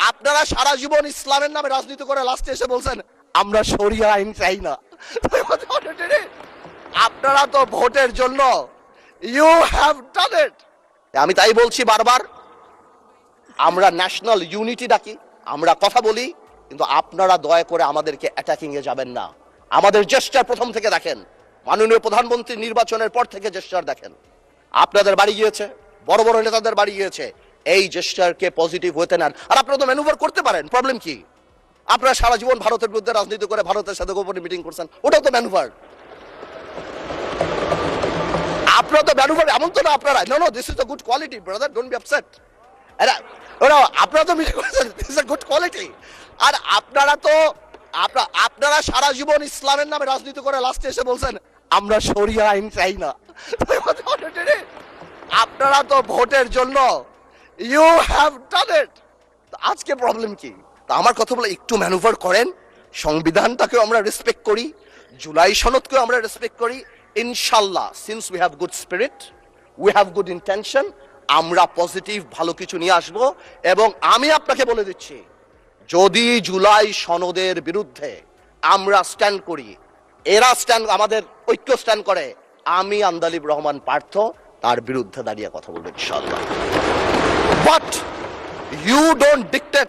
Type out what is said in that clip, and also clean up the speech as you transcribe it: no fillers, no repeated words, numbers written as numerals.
আপনারা সারা জীবন ইসলামের নামে রাজনীতি করে লাস্টে এসে বলছেন আমরা শরিয়া আইন চাই না। আপনারা তো ভোটের জন্য ইউ হ্যাভ ডান ইট। আমি তাই বলছি বারবার, আমরা ন্যাশনাল ইউনিটি ডাকি, আমরা কথা বলি, কিন্তু আপনারা দয়া করে আমাদেরকে অ্যাটাকিং এ যাবেন না। আমাদের জেস্টার প্রথম থেকে দেখেন, মাননীয় প্রধানমন্ত্রী নির্বাচনের পর থেকে জেস্টার দেখেন, আপনাদের বাড়ি গিয়েছে, বড় বড় নেতাদের বাড়ি গিয়েছে, এই জেস্টারকে পজিটিভ হতে নেন। আর আপনারা তো ম্যানুভার করতে পারেন, প্রবলেম কি? আপনারা সারা জীবন ভারতের বিরুদ্ধে রাজনীতি করে ভারতের সাথে গোপনে মিটিং করছেন, ওটাও তো ম্যানুভার। আপনারা তো ম্যানুভার, এমন তো না আপনারা know this is a good quality brother, don't be upset. আপনারা তো মিটিং করেছেন, this is a good quality. আর আপনারা সারা জীবন ইসলামের নামে রাজনীতি করে লাস্টে এসে বলছেন আমরা শরিয়া আইন চাই না। আপনারা তো ভোটের জন্য ইউ হ্যাভ ডান ইট। আজকে প্রবলেম কি? আমার কথা বলে একটু ম্যানুভার করেন, সংবিধানটাকেও আমরা রেসপেক্ট করি, জুলাই সনদকেও আমরা রেসপেক্ট করি। ইনশাল্লাহ, since we have good spirit, we have good intention, আমরা পজিটিভ ভালো কিছু নিয়ে আসব। এবং আমি আপনাকে বলে দিচ্ছি, যদি জুলাই সনদের বিরুদ্ধে আমরা স্ট্যান্ড করি, এরা স্ট্যান্ড, আমাদের ঐক্য স্ট্যান্ড করে, আমি আন্দালিব রহমান পার্থ তার বিরুদ্ধে দাঁড়িয়ে কথা বলবো ইনশাআল্লাহ। But you don't dictate